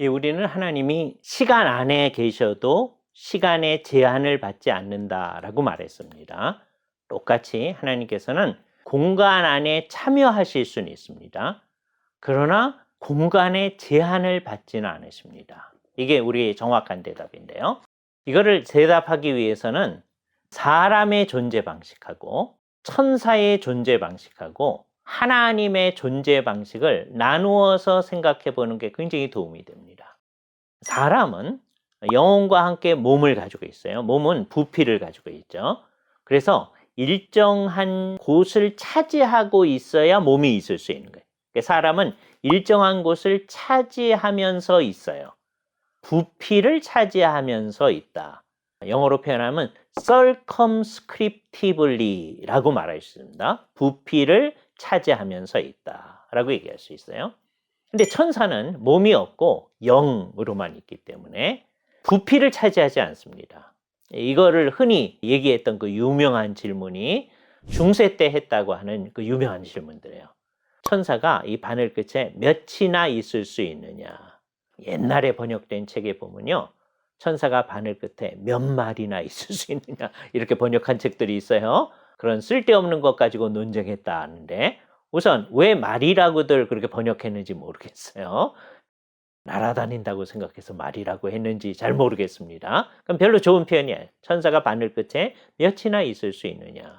우리는 하나님이 시간 안에 계셔도 시간의 제한을 받지 않는다라고 말했습니다. 똑같이 하나님께서는 공간 안에 참여하실 수는 있습니다. 그러나 공간의 제한을 받지는 않으십니다. 이게 우리의 정확한 대답인데요. 이거를 대답하기 위해서는 사람의 존재 방식하고 천사의 존재 방식하고 하나님의 존재 방식을 나누어서 생각해 보는 게 굉장히 도움이 됩니다. 사람은 영혼과 함께 몸을 가지고 있어요. 몸은 부피를 가지고 있죠. 그래서 일정한 곳을 차지하고 있어야 몸이 있을 수 있는 거예요. 사람은 일정한 곳을 차지하면서 있어요. 부피를 차지하면서 있다. 영어로 표현하면 circumscriptively라고 말할 수 있습니다. 부피를 차지하면서 있다라고 얘기할 수 있어요. 근데 천사는 몸이 없고 영으로만 있기 때문에 부피를 차지하지 않습니다. 이거를 흔히 얘기했던 그 유명한 질문이 중세 때 했다고 하는 그 유명한 질문들이에요. 천사가 이 바늘 끝에 몇이나 있을 수 있느냐. 옛날에 번역된 책에 보면요. 천사가 바늘 끝에 몇 마리나 있을 수 있느냐 이렇게 번역한 책들이 있어요. 그런 쓸데없는 것 가지고 논쟁했다 하는데 우선 왜 말이라고들 그렇게 번역했는지 모르겠어요. 날아다닌다고 생각해서 말이라고 했는지 잘 모르겠습니다. 그럼 별로 좋은 표현이에요. 천사가 바늘 끝에 몇이나 있을 수 있느냐.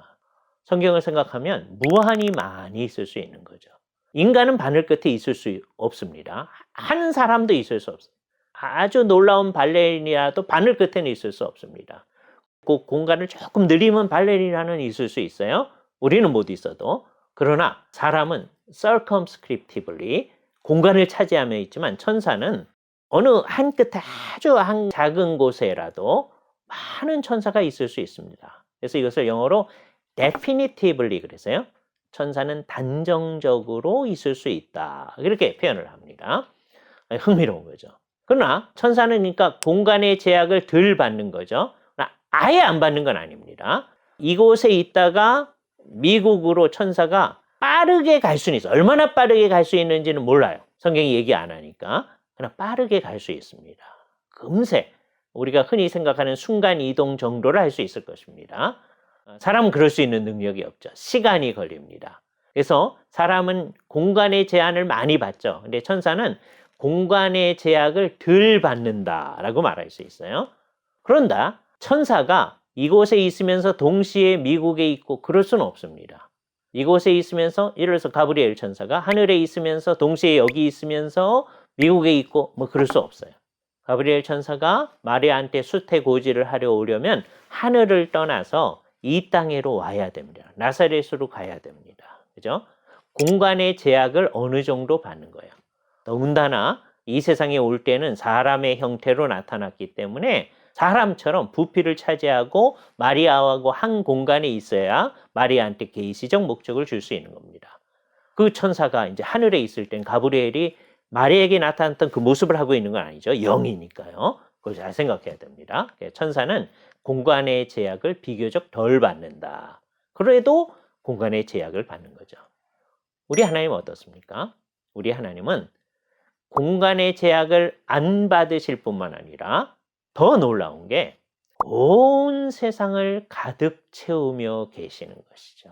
성경을 생각하면 무한히 많이 있을 수 있는 거죠. 인간은 바늘 끝에 있을 수 없습니다. 한 사람도 있을 수 없어요. 아주 놀라운 발레리나도 바늘 끝에는 있을 수 없습니다. 그 공간을 조금 늘리면 발레리나는 있을 수 있어요. 우리는 못 있어도. 그러나 사람은 circumscriptively 공간을 차지하며 있지만 천사는 어느 한 끝에 아주 한 작은 곳에라도 많은 천사가 있을 수 있습니다. 그래서 이것을 영어로 definitively 그래서요. 천사는 단정적으로 있을 수 있다. 이렇게 표현을 합니다. 흥미로운 거죠. 그러나 천사는 그러니까 공간의 제약을 덜 받는 거죠. 아예 안 받는 건 아닙니다. 이곳에 있다가 미국으로 천사가 빠르게 갈 수는 있어요. 얼마나 빠르게 갈 수 있는지는 몰라요. 성경이 얘기 안 하니까. 그러나 빠르게 갈 수 있습니다. 금세 우리가 흔히 생각하는 순간 이동 정도를 할 수 있을 것입니다. 사람은 그럴 수 있는 능력이 없죠. 시간이 걸립니다. 그래서 사람은 공간의 제한을 많이 받죠. 근데 천사는 공간의 제약을 덜 받는다라고 말할 수 있어요. 그런다 천사가 이곳에 있으면서 동시에 미국에 있고 그럴 수는 없습니다. 이곳에 있으면서 예를 들어서 가브리엘 천사가 하늘에 있으면서 동시에 여기 있으면서 미국에 있고 뭐 그럴 수 없어요. 가브리엘 천사가 마리아한테 수태고지를 하려 오려면 하늘을 떠나서 이 땅으로 와야 됩니다. 나사렛으로 가야 됩니다. 그죠? 공간의 제약을 어느 정도 받는 거예요. 더군다나 이 세상에 올 때는 사람의 형태로 나타났기 때문에 사람처럼 부피를 차지하고 마리아하고 한 공간에 있어야 마리아한테 계시적 목적을 줄 수 있는 겁니다. 그 천사가 이제 하늘에 있을 땐 가브리엘이 마리아에게 나타났던 그 모습을 하고 있는 건 아니죠. 영이니까요. 그걸 잘 생각해야 됩니다. 천사는 공간의 제약을 비교적 덜 받는다. 그래도 공간의 제약을 받는 거죠. 우리 하나님은 어떻습니까? 우리 하나님은 공간의 제약을 안 받으실 뿐만 아니라 더 놀라운 게 온 세상을 가득 채우며 계시는 것이죠.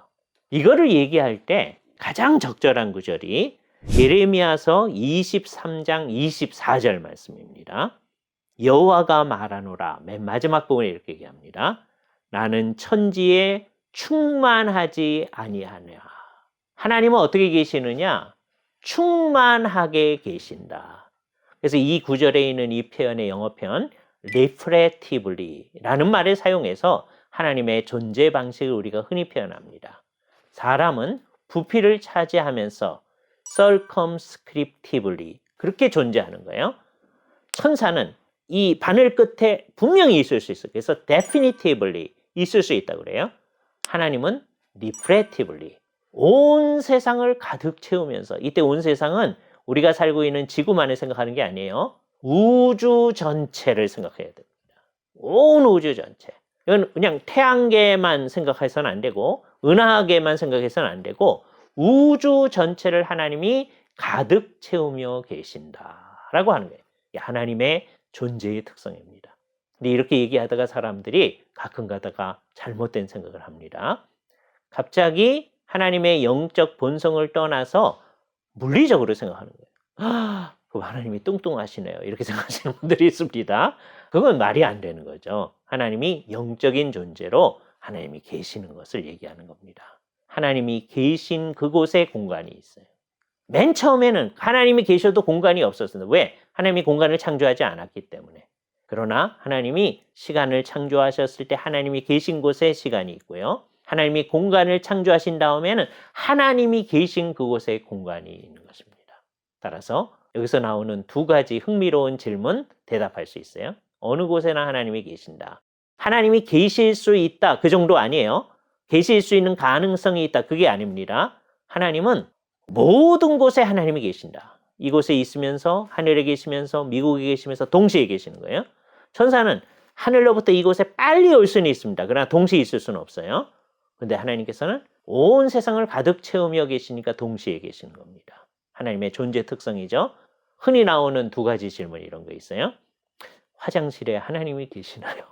이거를 얘기할 때 가장 적절한 구절이 예레미야서 23장 24절 말씀입니다. 여호와가 말하노라. 맨 마지막 부분에 이렇게 얘기합니다. 나는 천지에 충만하지 아니하냐. 하나님은 어떻게 계시느냐? 충만하게 계신다. 그래서 이 구절에 있는 이 표현의 영어 표현 reflectively라는 말을 사용해서 하나님의 존재 방식을 우리가 흔히 표현합니다. 사람은 부피를 차지하면서 circumscriptively 그렇게 존재하는 거예요. 천사는 이 바늘 끝에 분명히 있을 수 있어요. 그래서 definitively 있을 수 있다고 그래요. 하나님은 reflectively 온 세상을 가득 채우면서 이때 온 세상은 우리가 살고 있는 지구만을 생각하는 게 아니에요. 우주 전체를 생각해야 됩니다. 온 우주 전체. 이건 그냥 태양계만 생각해서는 안 되고 은하계만 생각해서는 안 되고 우주 전체를 하나님이 가득 채우며 계신다라고 하는 거예요. 이 하나님의 존재의 특성입니다. 근데 이렇게 얘기하다가 사람들이 가끔 가다가 잘못된 생각을 합니다. 갑자기 하나님의 영적 본성을 떠나서 물리적으로 생각하는 거예요. 그 하나님이 뚱뚱하시네요. 이렇게 생각하시는 분들이 있습니다. 그건 말이 안 되는 거죠. 하나님이 영적인 존재로 하나님이 계시는 것을 얘기하는 겁니다. 하나님이 계신 그곳에 공간이 있어요. 맨 처음에는 하나님이 계셔도 공간이 없었습니다. 왜? 하나님이 공간을 창조하지 않았기 때문에. 그러나 하나님이 시간을 창조하셨을 때 하나님이 계신 곳에 시간이 있고요. 하나님이 공간을 창조하신 다음에는 하나님이 계신 그곳에 공간이 있는 것입니다. 따라서 여기서 나오는 두 가지 흥미로운 질문 대답할 수 있어요. 어느 곳에나 하나님이 계신다. 하나님이 계실 수 있다. 그 정도 아니에요. 계실 수 있는 가능성이 있다. 그게 아닙니다. 하나님은 모든 곳에 하나님이 계신다. 이곳에 있으면서 하늘에 계시면서 미국에 계시면서 동시에 계시는 거예요. 천사는 하늘로부터 이곳에 빨리 올 수는 있습니다. 그러나 동시에 있을 수는 없어요. 그런데 하나님께서는 온 세상을 가득 채우며 계시니까 동시에 계시는 겁니다. 하나님의 존재 특성이죠. 흔히 나오는 두 가지 질문 이런 거 있어요. 화장실에 하나님이 계시나요?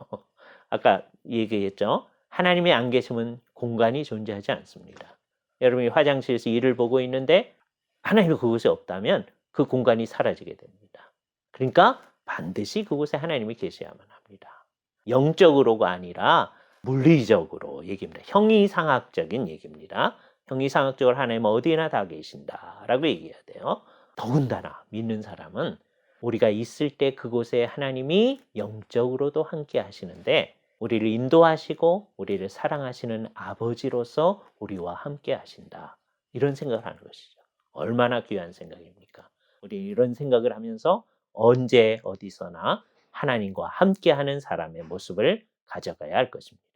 아까 얘기했죠. 하나님이 안 계시면 공간이 존재하지 않습니다. 여러분이 화장실에서 일을 보고 있는데 하나님이 그곳에 없다면 그 공간이 사라지게 됩니다. 그러니까 반드시 그곳에 하나님이 계셔야만 합니다. 영적으로가 아니라 물리적으로 얘기입니다. 형이상학적인 얘기입니다. 형이상학적으로 하나님은 어디나 다 계신다라고 얘기해야 돼요. 더군다나 믿는 사람은 우리가 있을 때 그곳에 하나님이 영적으로도 함께 하시는데 우리를 인도하시고 우리를 사랑하시는 아버지로서 우리와 함께 하신다. 이런 생각을 하는 것이죠. 얼마나 귀한 생각입니까? 우리 이런 생각을 하면서 언제 어디서나 하나님과 함께하는 사람의 모습을 가져가야 할 것입니다.